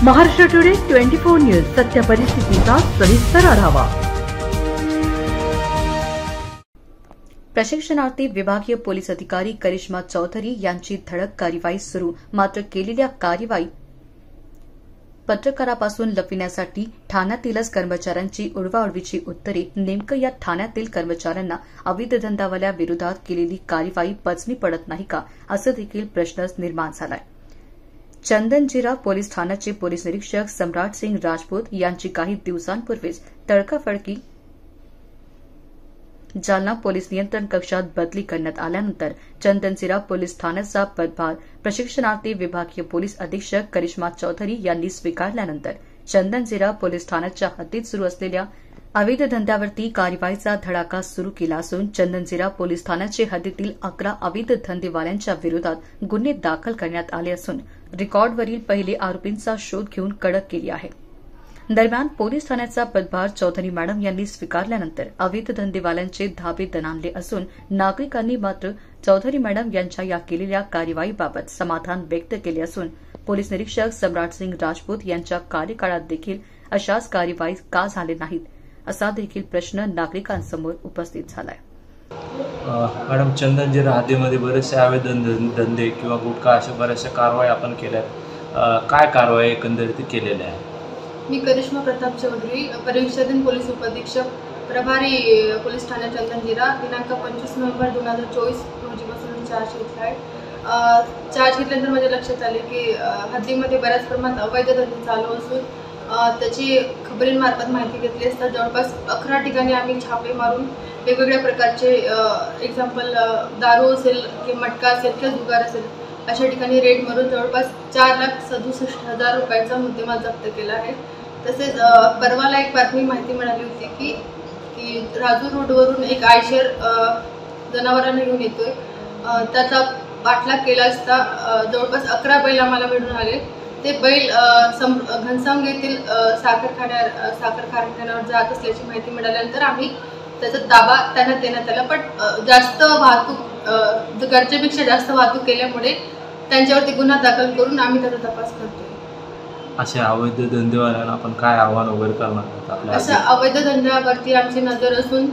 Maharashtra today 24 news सत्य परिस्थितीचा सविस्तर आढावा। प्रशिक्षणार्थी विभागीय पोलीस अधिकारी करिश्मा चौधरी यांची धडक कार्यवाही सुरू, मात्र केलेल्या कार्यवाही पत्रकारापासून लपविण्यासाठी ठाण्यातीलच कर्मचाऱ्यांची उडवाउडवीची उत्तरे। नेमकं या ठाण्यातील कर्मचाऱ्यांना अवैध धंदावाल्या विरोधात केलेली कार्यवाही पचनी पडत नाही का, असं देखील प्रश्न निर्माण झालाय। चंदनजीरा पोलीस ठाण्याचे पोलीस निरीक्षक सम्राट सिंग राजपूत यांची काही दिवसांपूर्वीच तडकाफडकी जालना पोलीस नियंत्रण कक्षात बदली करण्यात आल्यानंतर चंदनजीरा पोलीस ठाण्याचा पदभार प्रशिक्षणार्थी विभागीय पोलीस अधीक्षक करिश्मा चौधरी यांनी स्वीकारल्यानंतर चंदनजीरा पोलीस ठाण्याच्या हद्दीत सुरू असलेल्या अवैध धंद्यावरती कार्यवाहीचा धडाका सुरू केला असून चंदनजीरा पोलीस ठाण्याचे हद्दीतील 11 अवैध धंदेवाल्यांच्या विरोधात गुन्हे दाखल करण्यात आले असून रेकॉर्डवरील पहिले आरोपींचा शोध घेऊन कडक केली आहे। दरम्यान पोलीस ठाण्याचा पदभार चौधरी मॅडम यांनी स्वीकारल्यानंतर अवैध धंदेवाल्यांचे धाबे दणाणले असून नागरिकांनी मात्र चौधरी मॅडम यांच्या या केलेल्या कार्यवाहीबाबत समाधान व्यक्त केले असून पोलीस निरीक्षक सम्राट सिंग राजपूत यांच्या कार्यकाळात देखील अशाच कार्यवाही का झाले नाहीत, असा देखील प्रश्न नागरिकांसमोर उपस्थित झालाय। मॅडम, चंदनजीरा हद्दीमध्ये बरेचसे अवैध धंदे किंवा गुटखा अशा बऱ्याचशा कारवाई आपण केल्यात, काय कारवाई एकंदरीत केलेल्या आहे? मी करिश्मा प्रताप चौधरी, परिक्षाधीन पोलीस उपअधीक्षक प्रभारी पोलीस ठाणे चंदनजीरा, दिनांक 25 नोव्हेंबर 2024 रोजीपासून चार्ज घेतला आहे। चार्ज घेतल्यानंतर माझ्या लक्षात आले की हद्दीमध्ये बऱ्याच प्रमाणात अवैध धंदे चालू असून त्याची खबरींमार्फत माहिती घेतली असता जवळपास 11 ठिकाणी आम्ही छापे मारून वेगवेगळ्या प्रकारचे एक्झाम्पल दारू असेल किंवा मटका असेल किंवा जुगार असेल अशा ठिकाणी रेड मारून जवळपास 4,67,000 रुपयाचा मुद्देमाल जप्त केला आहे। तसेच परवाला एक बातमी माहिती मिळाली होती की राजूर रोडवरून एक आयशर जनावरांना घेऊन येतोय, त्याचा पाठलाग केला असता जवळपास 11 बैल आम्हाला मिळून आले। ते बैल घनसावंगी येथील साखर कारखान्यावर जात असल्याची माहिती मिळाल्यानंतर आम्ही त्याचा ताबा त्यांना देण्यात आला, पण जास्त वाहतूक गरजेपेक्षा जास्त वाहतूक केल्यामुळे त्यांच्यावरती गुन्हा दाखल करून आम्ही त्याचा तपास करतोय। अशा अवैध धंदेवाल्यांना आपण काय आव्हान वगैरे करणार आपल्या? अशा अवैध धंद्यावरती आमची नजर असून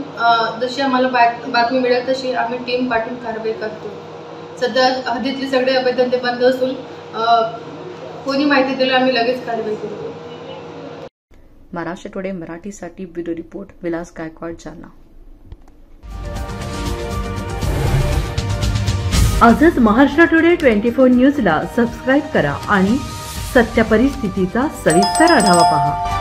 जशी आम्हाला बातमी मिळेल तशी आम्ही टीम पाठवून कारवाई करतो। सध्या हद्दीतले सगळे अवैध धंदे बंद असून कोणी माहिती दिली आम्ही लगेच कारवाई करू। महाराष्ट्र टुडे मराठीसाठी ब्युरो रिपोर्ट विलास गायकवाड, जालना। आजच महाराष्ट्र टुडे 24 न्यूजला सबस्क्राईब करा आणि सत्य परिस्थितीचा सविस्तर आढावा पहा।